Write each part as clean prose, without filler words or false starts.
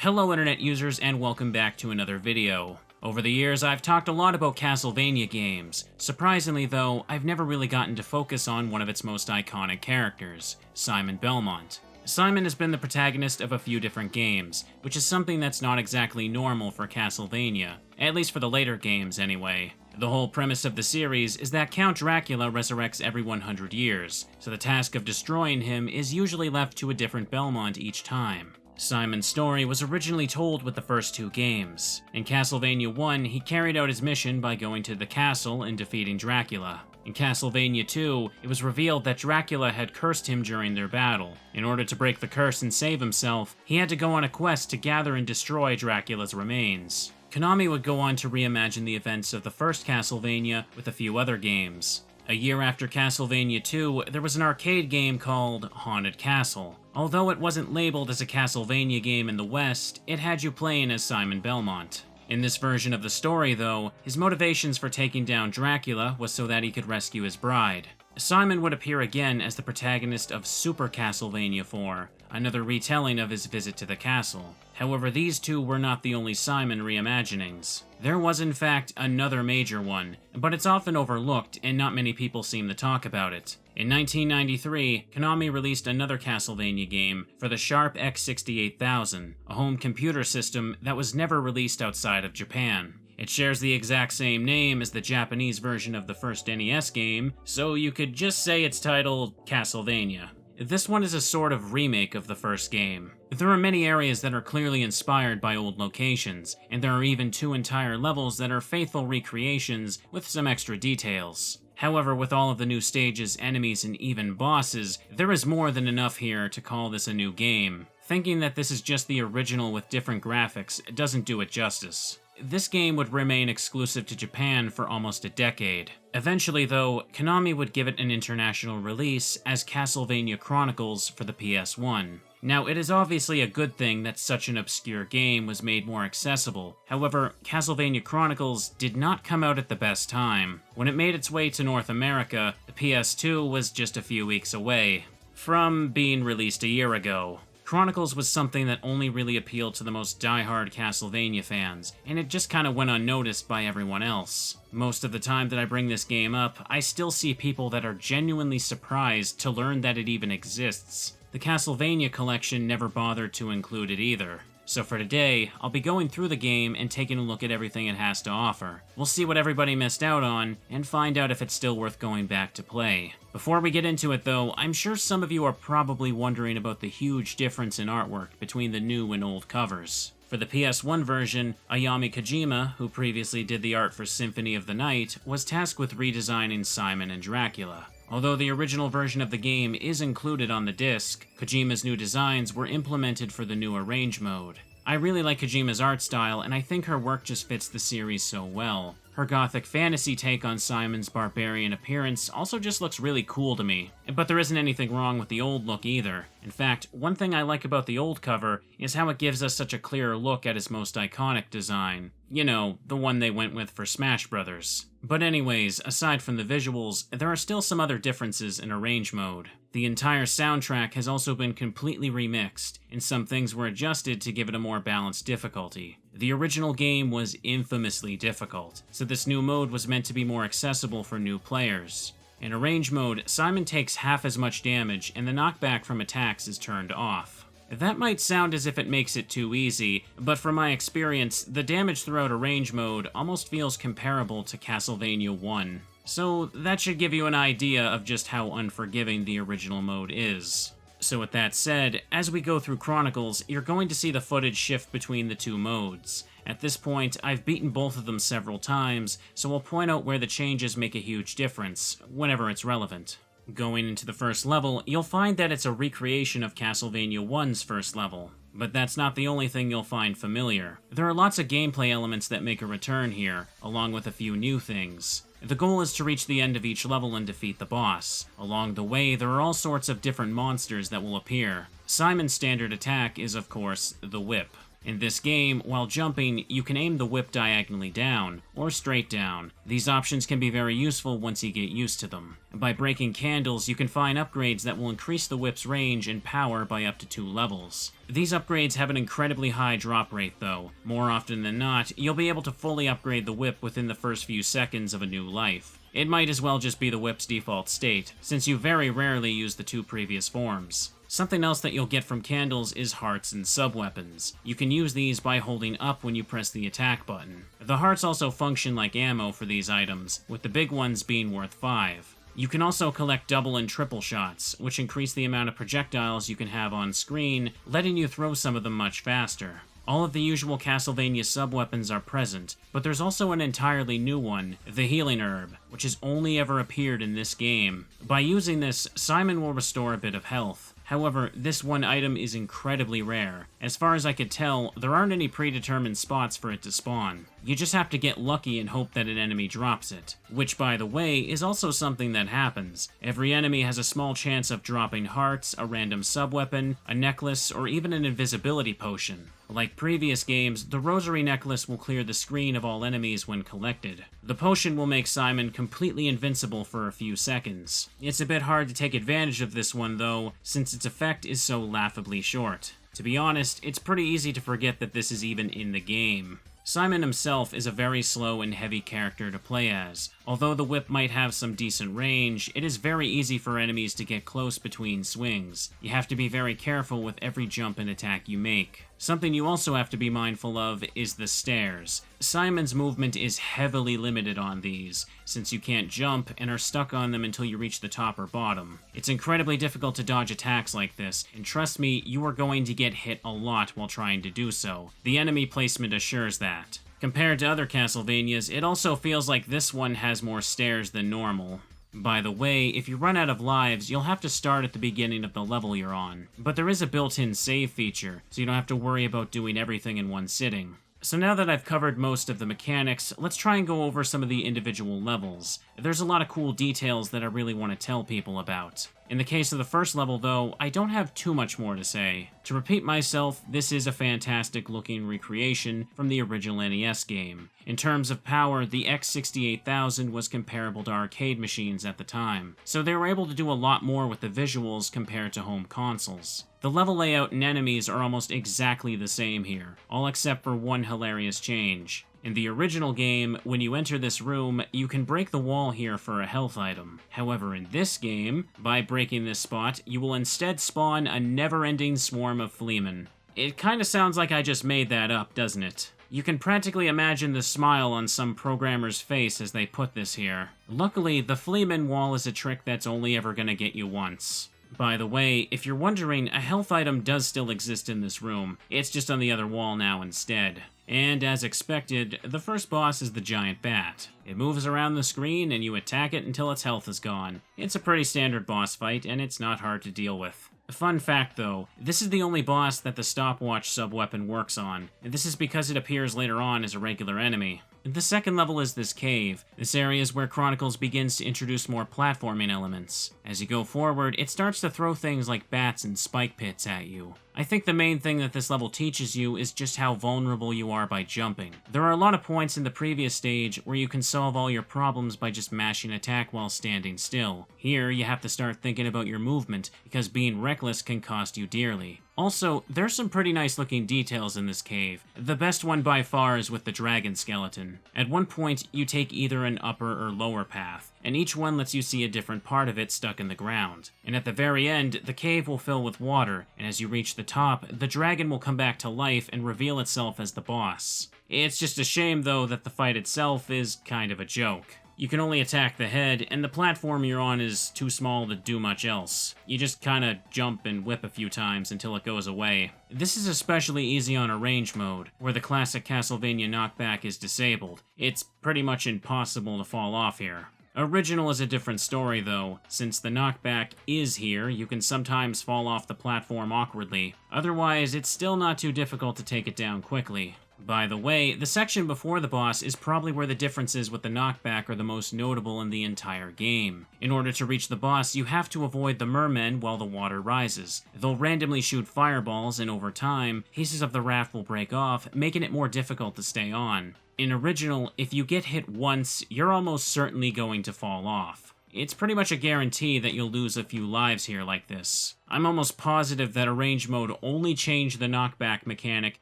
Hello internet users and welcome back to another video. Over the years, I've talked a lot about Castlevania games. Surprisingly though, I've never really gotten to focus on one of its most iconic characters, Simon Belmont. Simon has been the protagonist of a few different games, which is something that's not exactly normal for Castlevania, at least for the later games anyway. The whole premise of the series is that Count Dracula resurrects every 100 years, so the task of destroying him is usually left to a different Belmont each time. Simon's story was originally told with the first two games. In Castlevania 1, he carried out his mission by going to the castle and defeating Dracula. In Castlevania 2, it was revealed that Dracula had cursed him during their battle. In order to break the curse and save himself, he had to go on a quest to gather and destroy Dracula's remains. Konami would go on to reimagine the events of the first Castlevania with a few other games. A year after Castlevania 2, there was an arcade game called Haunted Castle. Although it wasn't labeled as a Castlevania game in the West, it had you playing as Simon Belmont. In this version of the story, though, his motivations for taking down Dracula was so that he could rescue his bride. Simon would appear again as the protagonist of Super Castlevania 4, another retelling of his visit to the castle. However, these two were not the only Simon reimaginings. There was in fact another major one, but it's often overlooked and not many people seem to talk about it. In 1993, Konami released another Castlevania game for the Sharp X68000, a home computer system that was never released outside of Japan. It shares the exact same name as the Japanese version of the first NES game, so you could just say it's titled Castlevania. This one is a sort of remake of the first game. There are many areas that are clearly inspired by old locations, and there are even two entire levels that are faithful recreations with some extra details. However, with all of the new stages, enemies, and even bosses, there is more than enough here to call this a new game. Thinking that this is just the original with different graphics doesn't do it justice. This game would remain exclusive to Japan for almost a decade. Eventually, though, Konami would give it an international release as Castlevania Chronicles for the PS1. Now, it is obviously a good thing that such an obscure game was made more accessible. However, Castlevania Chronicles did not come out at the best time. When it made its way to North America, the PS2 was just a few weeks away from being released a year ago. Chronicles was something that only really appealed to the most die-hard Castlevania fans, and it just kinda went unnoticed by everyone else. Most of the time that I bring this game up, I still see people that are genuinely surprised to learn that it even exists. The Castlevania collection never bothered to include it either. So for today, I'll be going through the game and taking a look at everything it has to offer. We'll see what everybody missed out on, and find out if it's still worth going back to play. Before we get into it though, I'm sure some of you are probably wondering about the huge difference in artwork between the new and old covers. For the PS1 version, Ayami Kojima, who previously did the art for Symphony of the Night, was tasked with redesigning Simon and Dracula. Although the original version of the game is included on the disc, Kojima's new designs were implemented for the new Arrange mode. I really like Kojima's art style, and I think her work just fits the series so well. Her gothic fantasy take on Simon's barbarian appearance also just looks really cool to me. But there isn't anything wrong with the old look either. In fact, one thing I like about the old cover is how it gives us such a clearer look at his most iconic design. You know, the one they went with for Smash Brothers. But anyways, aside from the visuals, there are still some other differences in Arrange mode. The entire soundtrack has also been completely remixed, and some things were adjusted to give it a more balanced difficulty. The original game was infamously difficult, so this new mode was meant to be more accessible for new players. In Arrange mode, Simon takes half as much damage, and the knockback from attacks is turned off. That might sound as if it makes it too easy, but from my experience, the damage throughout Arrange mode almost feels comparable to Castlevania 1. So that should give you an idea of just how unforgiving the original mode is. So with that said, as we go through Chronicles, you're going to see the footage shift between the two modes. At this point, I've beaten both of them several times, so I'll point out where the changes make a huge difference, whenever it's relevant. Going into the first level, you'll find that it's a recreation of Castlevania 1's first level. But that's not the only thing you'll find familiar. There are lots of gameplay elements that make a return here, along with a few new things. The goal is to reach the end of each level and defeat the boss. Along the way, there are all sorts of different monsters that will appear. Simon's standard attack is, of course, the whip. In this game, while jumping, you can aim the whip diagonally down, or straight down. These options can be very useful once you get used to them. By breaking candles, you can find upgrades that will increase the whip's range and power by up to 2 levels. These upgrades have an incredibly high drop rate though. More often than not, you'll be able to fully upgrade the whip within the first few seconds of a new life. It might as well just be the whip's default state, since you very rarely use the 2 previous forms. Something else that you'll get from candles is hearts and sub-weapons. You can use these by holding up when you press the attack button. The hearts also function like ammo for these items, with the big ones being worth 5. You can also collect double and triple shots, which increase the amount of projectiles you can have on screen, letting you throw some of them much faster. All of the usual Castlevania sub-weapons are present, but there's also an entirely new one, the Healing Herb, which has only ever appeared in this game. By using this, Simon will restore a bit of health. However, this one item is incredibly rare. As far as I could tell, there aren't any predetermined spots for it to spawn. You just have to get lucky and hope that an enemy drops it. Which, by the way, is also something that happens. Every enemy has a small chance of dropping hearts, a random sub-weapon, a necklace, or even an invisibility potion. Like previous games, the Rosary Necklace will clear the screen of all enemies when collected. The potion will make Simon completely invincible for a few seconds. It's a bit hard to take advantage of this one though, since its effect is so laughably short. To be honest, it's pretty easy to forget that this is even in the game. Simon himself is a very slow and heavy character to play as. Although the whip might have some decent range, it is very easy for enemies to get close between swings. You have to be very careful with every jump and attack you make. Something you also have to be mindful of is the stairs. Simon's movement is heavily limited on these, since you can't jump and are stuck on them until you reach the top or bottom. It's incredibly difficult to dodge attacks like this, and trust me, you are going to get hit a lot while trying to do so. The enemy placement assures that. Compared to other Castlevanias, it also feels like this one has more stairs than normal. By the way, if you run out of lives, you'll have to start at the beginning of the level you're on. But there is a built-in save feature, so you don't have to worry about doing everything in one sitting. So now that I've covered most of the mechanics, let's try and go over some of the individual levels. There's a lot of cool details that I really want to tell people about. In the case of the first level though, I don't have too much more to say. To repeat myself, this is a fantastic looking recreation from the original NES game. In terms of power, the X68000 was comparable to arcade machines at the time, so they were able to do a lot more with the visuals compared to home consoles. The level layout and enemies are almost exactly the same here, all except for one hilarious change. In the original game, when you enter this room, you can break the wall here for a health item. However, in this game, by breaking this spot, you will instead spawn a never-ending swarm of fleamen. It kinda sounds like I just made that up, doesn't it? You can practically imagine the smile on some programmer's face as they put this here. Luckily, the fleamen wall is a trick that's only ever gonna get you once. By the way, if you're wondering, a health item does still exist in this room. It's just on the other wall now instead. And as expected, the first boss is the giant bat. It moves around the screen and you attack it until its health is gone. It's a pretty standard boss fight and it's not hard to deal with. Fun fact though, this is the only boss that the stopwatch sub-weapon works on, and this is because it appears later on as a regular enemy. The second level is this cave. This area is where Chronicles begins to introduce more platforming elements. As you go forward, it starts to throw things like bats and spike pits at you. I think the main thing that this level teaches you is just how vulnerable you are by jumping. There are a lot of points in the previous stage where you can solve all your problems by just mashing attack while standing still. Here, you have to start thinking about your movement, because being reckless can cost you dearly. Also, there's some pretty nice looking details in this cave. The best one by far is with the dragon skeleton. At one point, you take either an upper or lower path, and each one lets you see a different part of it stuck in the ground. And at the very end, the cave will fill with water, and as you reach the top, the dragon will come back to life and reveal itself as the boss. It's just a shame though that the fight itself is kind of a joke. You can only attack the head, and the platform you're on is too small to do much else. You just kinda jump and whip a few times until it goes away. This is especially easy on arrange mode, where the classic Castlevania knockback is disabled. It's pretty much impossible to fall off here. Original is a different story though. Since the knockback is here, you can sometimes fall off the platform awkwardly. Otherwise, it's still not too difficult to take it down quickly. By the way, the section before the boss is probably where the differences with the knockback are the most notable in the entire game. In order to reach the boss, you have to avoid the mermen while the water rises. They'll randomly shoot fireballs, and over time, pieces of the raft will break off, making it more difficult to stay on. In original, if you get hit once, you're almost certainly going to fall off. It's pretty much a guarantee that you'll lose a few lives here like this. I'm almost positive that Arrange mode only changed the knockback mechanic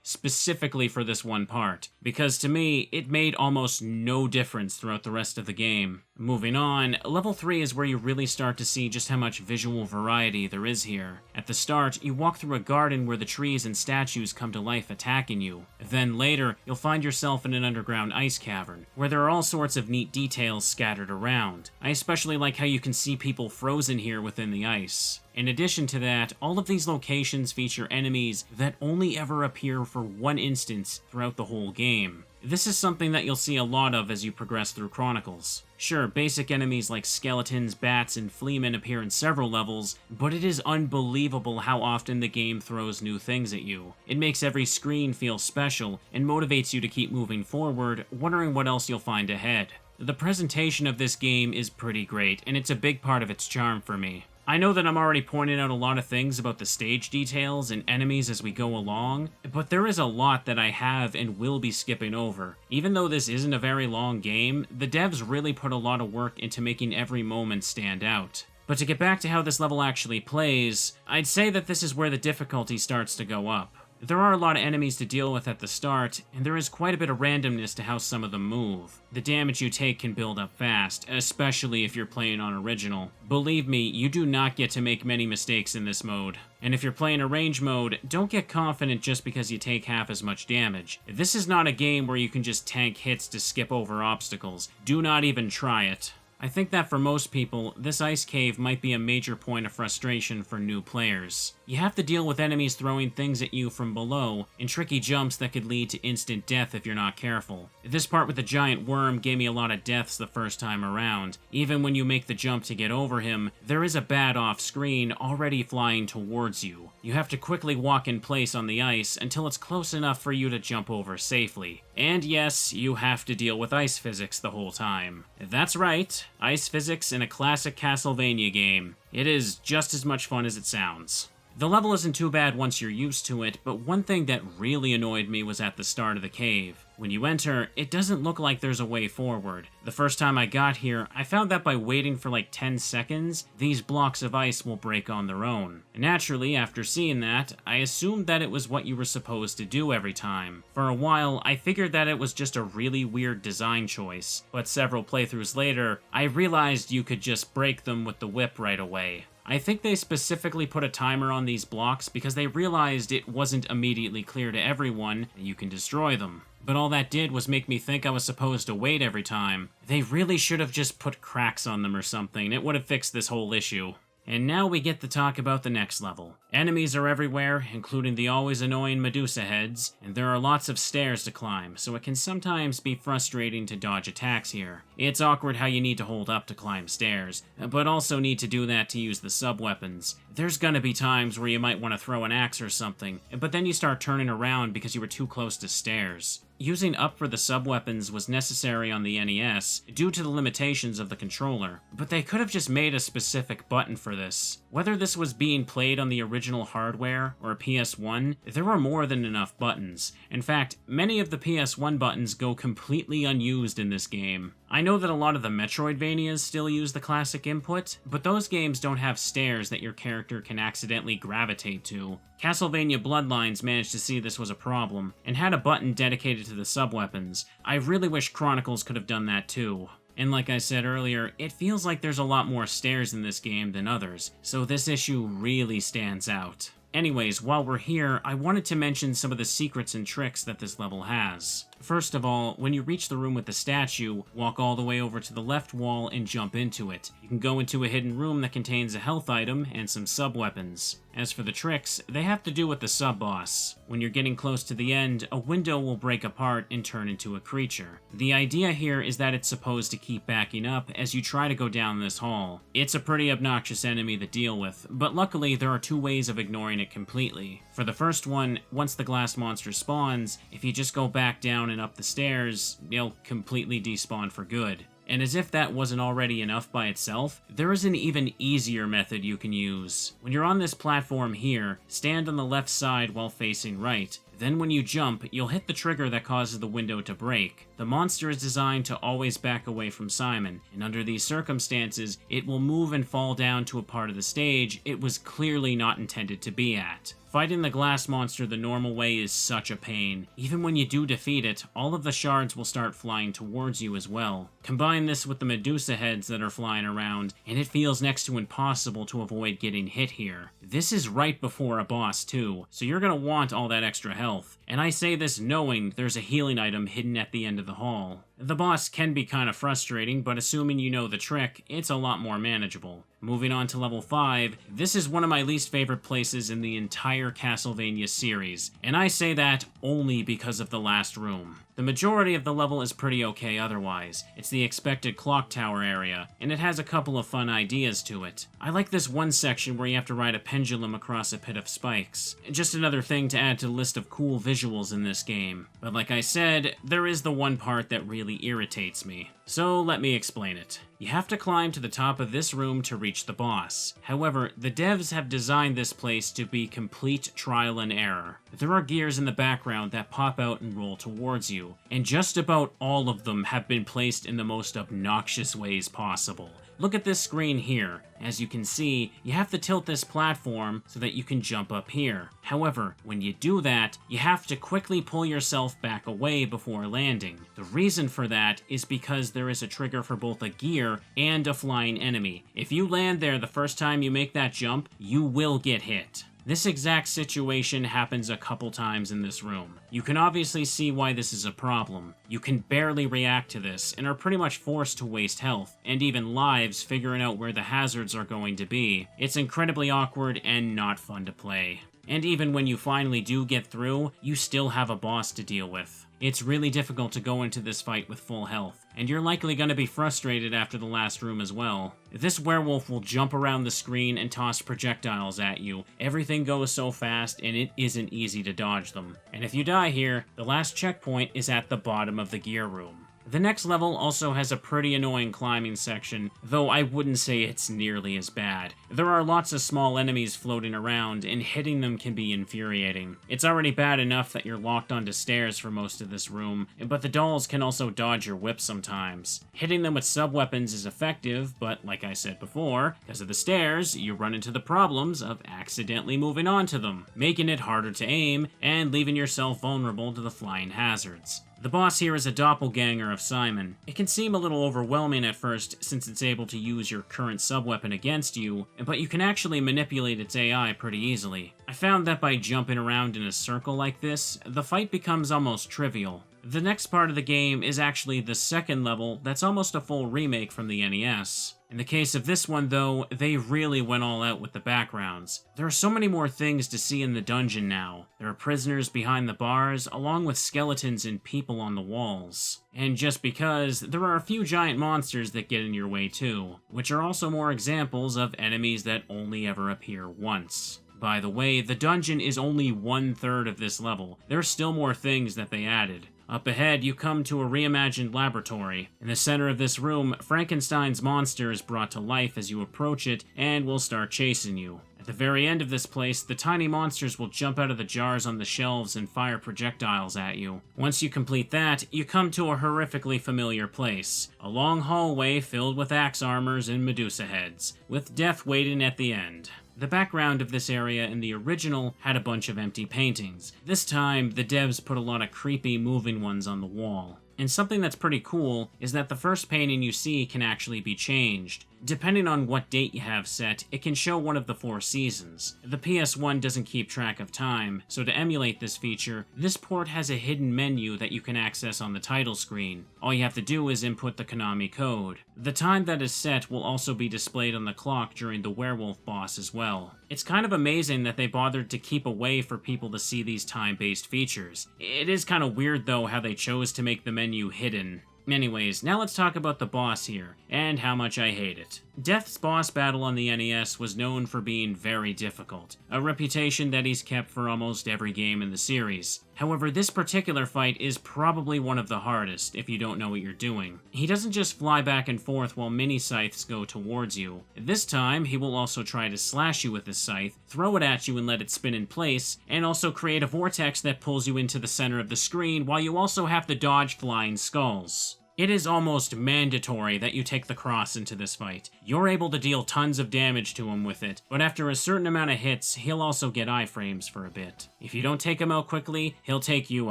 specifically for this one part, because to me, it made almost no difference throughout the rest of the game. Moving on, level 3 is where you really start to see just how much visual variety there is here. At the start, you walk through a garden where the trees and statues come to life attacking you. Then later, you'll find yourself in an underground ice cavern, where there are all sorts of neat details scattered around. I especially like how you can see people frozen here within the ice. In addition to that, all of these locations feature enemies that only ever appear for one instance throughout the whole game. This is something that you'll see a lot of as you progress through Chronicles. Sure, basic enemies like skeletons, bats, and fleamen appear in several levels, but it is unbelievable how often the game throws new things at you. It makes every screen feel special, and motivates you to keep moving forward, wondering what else you'll find ahead. The presentation of this game is pretty great, and it's a big part of its charm for me. I know that I'm already pointing out a lot of things about the stage details and enemies as we go along, but there is a lot that I have and will be skipping over. Even though this isn't a very long game, the devs really put a lot of work into making every moment stand out. But to get back to how this level actually plays, I'd say that this is where the difficulty starts to go up. There are a lot of enemies to deal with at the start, and there is quite a bit of randomness to how some of them move. The damage you take can build up fast, especially if you're playing on Original. Believe me, you do not get to make many mistakes in this mode. And if you're playing Arrange mode, don't get confident just because you take half as much damage. This is not a game where you can just tank hits to skip over obstacles. Do not even try it. I think that for most people, this ice cave might be a major point of frustration for new players. You have to deal with enemies throwing things at you from below, and tricky jumps that could lead to instant death if you're not careful. This part with the giant worm gave me a lot of deaths the first time around. Even when you make the jump to get over him, there is a bat off screen already flying towards you. You have to quickly walk in place on the ice until it's close enough for you to jump over safely. And yes, you have to deal with ice physics the whole time. That's right, ice physics in a classic Castlevania game. It is just as much fun as it sounds. The level isn't too bad once you're used to it, but one thing that really annoyed me was at the start of the cave. When you enter, it doesn't look like there's a way forward. The first time I got here, I found that by waiting for like 10 seconds, these blocks of ice will break on their own. Naturally, after seeing that, I assumed that it was what you were supposed to do every time. For a while, I figured that it was just a really weird design choice, but several playthroughs later, I realized you could just break them with the whip right away. I think they specifically put a timer on these blocks because they realized it wasn't immediately clear to everyone that you can destroy them. But all that did was make me think I was supposed to wait every time. They really should have just put cracks on them or something. It would have fixed this whole issue. And now we get to talk about the next level. Enemies are everywhere, including the always annoying Medusa heads, and there are lots of stairs to climb, so it can sometimes be frustrating to dodge attacks here. It's awkward how you need to hold up to climb stairs, but also need to do that to use the sub-weapons. There's gonna be times where you might want to throw an axe or something, but then you start turning around because you were too close to stairs. Using up for the sub-weapons was necessary on the NES due to the limitations of the controller, but they could have just made a specific button for this. Whether this was being played on the original hardware or a PS1, there were more than enough buttons. In fact, many of the PS1 buttons go completely unused in this game. I know that a lot of the Metroidvanias still use the classic input, but those games don't have stairs that your character can accidentally gravitate to. Castlevania Bloodlines managed to see this was a problem, and had a button dedicated to the sub-weapons. I really wish Chronicles could have done that too. And like I said earlier, it feels like there's a lot more stairs in this game than others, so this issue really stands out. Anyways, while we're here, I wanted to mention some of the secrets and tricks that this level has. First of all, when you reach the room with the statue, walk all the way over to the left wall and jump into it. You can go into a hidden room that contains a health item and some sub-weapons. As for the tricks, they have to do with the sub-boss. When you're getting close to the end, a window will break apart and turn into a creature. The idea here is that it's supposed to keep backing up as you try to go down this hall. It's a pretty obnoxious enemy to deal with, but luckily there are two ways of ignoring it completely. For the first one, once the glass monster spawns, if you just go back down and up the stairs, it'll completely despawn for good. And as if that wasn't already enough by itself, there is an even easier method you can use. When you're on this platform here, stand on the left side while facing right. Then when you jump, you'll hit the trigger that causes the window to break. The monster is designed to always back away from Simon, and under these circumstances, it will move and fall down to a part of the stage it was clearly not intended to be at. Fighting the glass monster the normal way is such a pain. Even when you do defeat it, all of the shards will start flying towards you as well. Combine this with the Medusa heads that are flying around, and it feels next to impossible to avoid getting hit here. This is right before a boss too, so you're gonna want all that extra health. And I say this knowing there's a healing item hidden at the end of the hall. The boss can be kinda frustrating, but assuming you know the trick, it's a lot more manageable. Moving on to level 5, this is one of my least favorite places in the entire Castlevania series, and I say that only because of the last room. The majority of the level is pretty okay otherwise. It's the expected clock tower area, and it has a couple of fun ideas to it. I like this one section where you have to ride a pendulum across a pit of spikes. Just another thing to add to the list of cool visuals in this game. But like I said, there is the one part that really irritates me. So let me explain it. You have to climb to the top of this room to reach the boss. However, the devs have designed this place to be complete trial and error. There are gears in the background that pop out and roll towards you, and just about all of them have been placed in the most obnoxious ways possible. Look at this screen here. As you can see, you have to tilt this platform so that you can jump up here. However, when you do that, you have to quickly pull yourself back away before landing. The reason for that is because there is a trigger for both a gear and a flying enemy. If you land there the first time you make that jump, you will get hit. This exact situation happens a couple times in this room. You can obviously see why this is a problem. You can barely react to this, and are pretty much forced to waste health, and even lives figuring out where the hazards are going to be. It's incredibly awkward and not fun to play. And even when you finally do get through, you still have a boss to deal with. It's really difficult to go into this fight with full health, and you're likely going to be frustrated after the last room as well. This werewolf will jump around the screen and toss projectiles at you. Everything goes so fast, and it isn't easy to dodge them. And if you die here, the last checkpoint is at the bottom of the gear room. The next level also has a pretty annoying climbing section, though I wouldn't say it's nearly as bad. There are lots of small enemies floating around, and hitting them can be infuriating. It's already bad enough that you're locked onto stairs for most of this room, but the dolls can also dodge your whip sometimes. Hitting them with sub-weapons is effective, but like I said before, because of the stairs, you run into the problems of accidentally moving onto them, making it harder to aim, and leaving yourself vulnerable to the flying hazards. The boss here is a doppelganger of Simon. It can seem a little overwhelming at first since it's able to use your current sub-weapon against you, but you can actually manipulate its AI pretty easily. I found that by jumping around in a circle like this, the fight becomes almost trivial. The next part of the game is actually the second level that's almost a full remake from the NES. In the case of this one, though, they really went all out with the backgrounds. There are so many more things to see in the dungeon now. There are prisoners behind the bars, along with skeletons and people on the walls. And just because, there are a few giant monsters that get in your way too, which are also more examples of enemies that only ever appear once. By the way, the dungeon is only 1/3 of this level. There are still more things that they added. Up ahead, you come to a reimagined laboratory. In the center of this room, Frankenstein's monster is brought to life as you approach it and will start chasing you. At the very end of this place, the tiny monsters will jump out of the jars on the shelves and fire projectiles at you. Once you complete that, you come to a horrifically familiar place. A long hallway filled with axe armors and Medusa heads, with death waiting at the end. The background of this area in the original had a bunch of empty paintings. This time, the devs put a lot of creepy moving ones on the wall. And something that's pretty cool is that the first painting you see can actually be changed. Depending on what date you have set, it can show one of the 4 seasons. The PS1 doesn't keep track of time, so to emulate this feature, this port has a hidden menu that you can access on the title screen. All you have to do is input the Konami code. The time that is set will also be displayed on the clock during the werewolf boss as well. It's kind of amazing that they bothered to keep a way for people to see these time-based features. It is kind of weird though how they chose to make the menu hidden. Anyways, now let's talk about the boss here, and how much I hate it. Death's boss battle on the NES was known for being very difficult, a reputation that he's kept for almost every game in the series. However, this particular fight is probably one of the hardest if you don't know what you're doing. He doesn't just fly back and forth while mini scythes go towards you. This time, he will also try to slash you with his scythe, throw it at you and let it spin in place, and also create a vortex that pulls you into the center of the screen while you also have to dodge flying skulls. It is almost mandatory that you take the cross into this fight. You're able to deal tons of damage to him with it, but after a certain amount of hits, he'll also get iframes for a bit. If you don't take him out quickly, he'll take you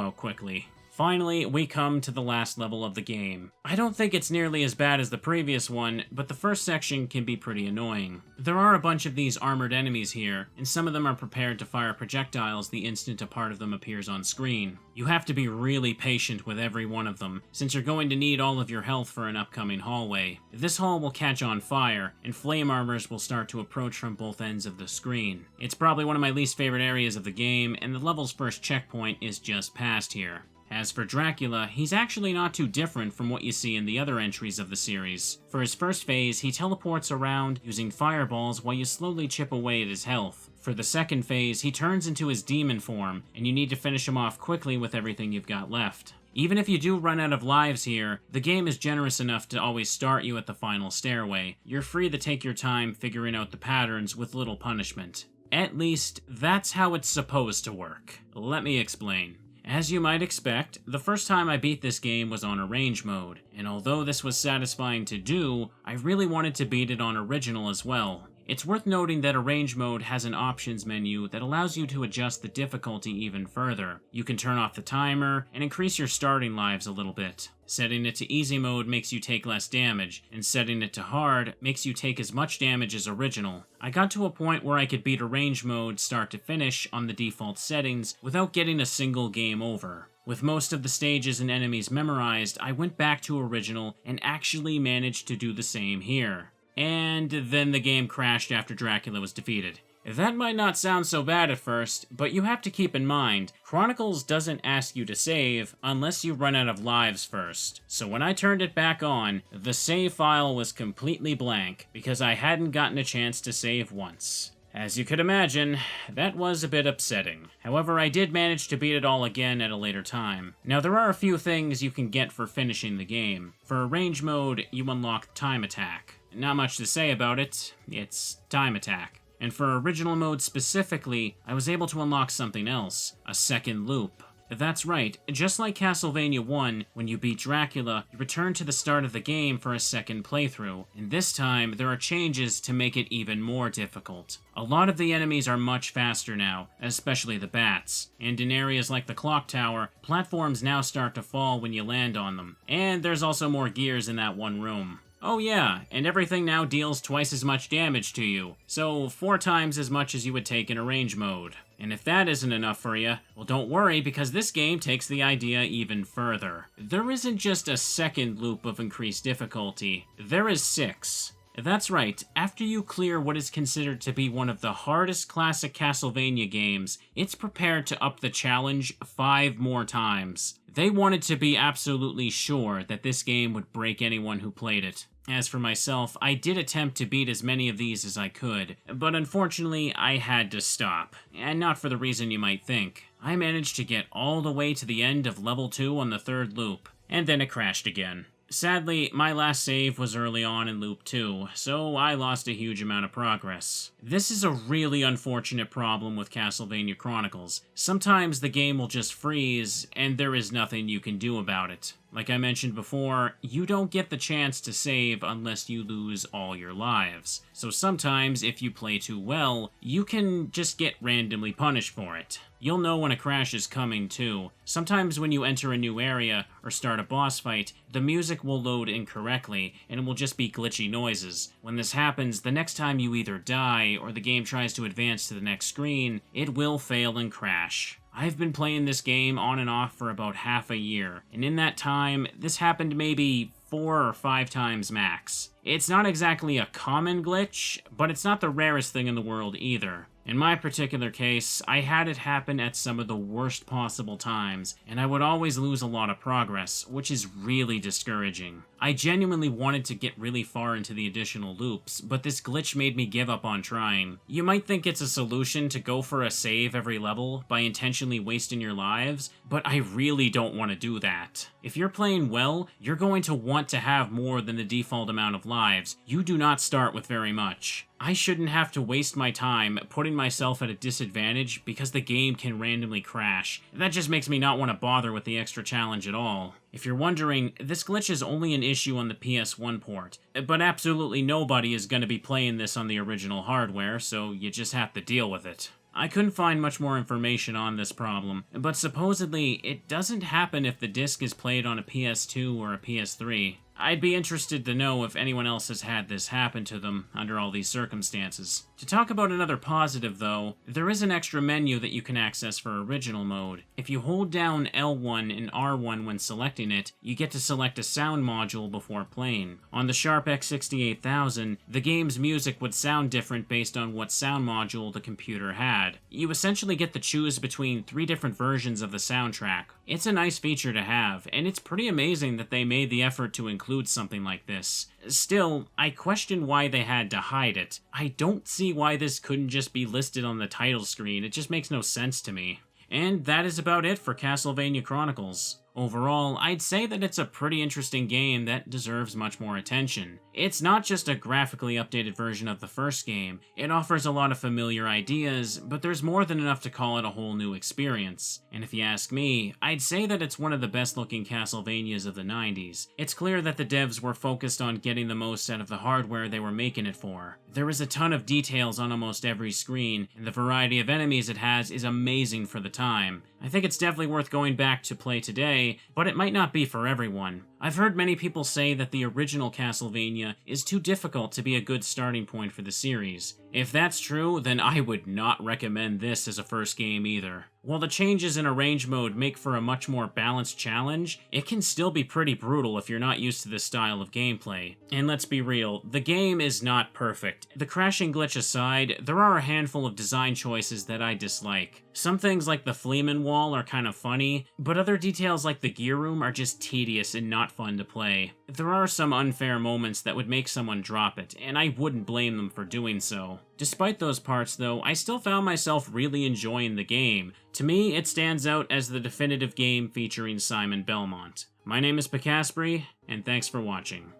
out quickly. Finally, we come to the last level of the game. I don't think it's nearly as bad as the previous one, but the first section can be pretty annoying. There are a bunch of these armored enemies here, and some of them are prepared to fire projectiles the instant a part of them appears on screen. You have to be really patient with every one of them, since you're going to need all of your health for an upcoming hallway. This hall will catch on fire, and flame armors will start to approach from both ends of the screen. It's probably one of my least favorite areas of the game, and the level's first checkpoint is just past here. As for Dracula, he's actually not too different from what you see in the other entries of the series. For his first phase, he teleports around using fireballs while you slowly chip away at his health. For the second phase, he turns into his demon form, and you need to finish him off quickly with everything you've got left. Even if you do run out of lives here, the game is generous enough to always start you at the final stairway. You're free to take your time figuring out the patterns with little punishment. At least, that's how it's supposed to work. Let me explain. As you might expect, the first time I beat this game was on Arrange mode, and although this was satisfying to do, I really wanted to beat it on Original as well. It's worth noting that Arrange mode has an options menu that allows you to adjust the difficulty even further. You can turn off the timer and increase your starting lives a little bit. Setting it to easy mode makes you take less damage, and setting it to hard makes you take as much damage as Original. I got to a point where I could beat Arrange mode start to finish on the default settings without getting a single game over. With most of the stages and enemies memorized, I went back to Original and actually managed to do the same here. And then the game crashed after Dracula was defeated. That might not sound so bad at first, but you have to keep in mind, Chronicles doesn't ask you to save unless you run out of lives first. So when I turned it back on, the save file was completely blank, because I hadn't gotten a chance to save once. As you could imagine, that was a bit upsetting. However, I did manage to beat it all again at a later time. Now, there are a few things you can get for finishing the game. For Arrange mode, you unlock Time Attack. Not much to say about it, it's Time Attack. And for Original mode specifically, I was able to unlock something else, a second loop. That's right, just like Castlevania 1, when you beat Dracula, you return to the start of the game for a second playthrough, and this time there are changes to make it even more difficult. A lot of the enemies are much faster now, especially the bats, and in areas like the clock tower, platforms now start to fall when you land on them, and there's also more gears in that one room. Oh yeah, and everything now deals twice as much damage to you, so 4 times as much as you would take in Arrange mode. And if that isn't enough for you, well don't worry, because this game takes the idea even further. There isn't just a second loop of increased difficulty, there is 6. That's right, after you clear what is considered to be one of the hardest classic Castlevania games, it's prepared to up the challenge 5 more times. They wanted to be absolutely sure that this game would break anyone who played it. As for myself, I did attempt to beat as many of these as I could, but unfortunately I had to stop, and not for the reason you might think. I managed to get all the way to the end of level 2 on the 3rd loop, and then it crashed again. Sadly, my last save was early on in Loop 2, so I lost a huge amount of progress. This is a really unfortunate problem with Castlevania Chronicles. Sometimes the game will just freeze, and there is nothing you can do about it. Like I mentioned before, you don't get the chance to save unless you lose all your lives. So sometimes, if you play too well, you can just get randomly punished for it. You'll know when a crash is coming too. Sometimes when you enter a new area or start a boss fight, the music will load incorrectly and it will just be glitchy noises. When this happens, the next time you either die or the game tries to advance to the next screen, it will fail and crash. I've been playing this game on and off for about half a year, and in that time, this happened maybe 4 or 5 times max. It's not exactly a common glitch, but it's not the rarest thing in the world either. In my particular case, I had it happen at some of the worst possible times, and I would always lose a lot of progress, which is really discouraging. I genuinely wanted to get really far into the additional loops, but this glitch made me give up on trying. You might think it's a solution to go for a save every level by intentionally wasting your lives, but I really don't want to do that. If you're playing well, you're going to want to have more than the default amount of lives. You do not start with very much. I shouldn't have to waste my time putting myself at a disadvantage because the game can randomly crash. That just makes me not want to bother with the extra challenge at all. If you're wondering, this glitch is only an issue on the PS1 port, but absolutely nobody is going to be playing this on the original hardware, so you just have to deal with it. I couldn't find much more information on this problem, but supposedly it doesn't happen if the disc is played on a PS2 or a PS3. I'd be interested to know if anyone else has had this happen to them under all these circumstances. To talk about another positive though, there is an extra menu that you can access for original mode. If you hold down L1 and R1 when selecting it, you get to select a sound module before playing. On the Sharp X68000, the game's music would sound different based on what sound module the computer had. You essentially get to choose between 3 different versions of the soundtrack. It's a nice feature to have, and it's pretty amazing that they made the effort to include something like this. Still, I question why they had to hide it. I don't see why this couldn't just be listed on the title screen, it just makes no sense to me. And that is about it for Castlevania Chronicles. Overall, I'd say that it's a pretty interesting game that deserves much more attention. It's not just a graphically updated version of the first game, it offers a lot of familiar ideas, but there's more than enough to call it a whole new experience. And if you ask me, I'd say that it's one of the best looking Castlevanias of the 90s. It's clear that the devs were focused on getting the most out of the hardware they were making it for. There is a ton of details on almost every screen, and the variety of enemies it has is amazing for the time. I think it's definitely worth going back to play today, but it might not be for everyone. I've heard many people say that the original Castlevania is too difficult to be a good starting point for the series. If that's true, then I would not recommend this as a first game either. While the changes in Arrange mode make for a much more balanced challenge, it can still be pretty brutal if you're not used to this style of gameplay. And let's be real, the game is not perfect. The crashing glitch aside, there are a handful of design choices that I dislike. Some things like the Fleeman wall are kind of funny, but other details like the gear room are just tedious and not fun to play. There are some unfair moments that would make someone drop it, and I wouldn't blame them for doing so. Despite those parts though, I still found myself really enjoying the game. To me, it stands out as the definitive game featuring Simon Belmont. My name is Pikasprey, and thanks for watching.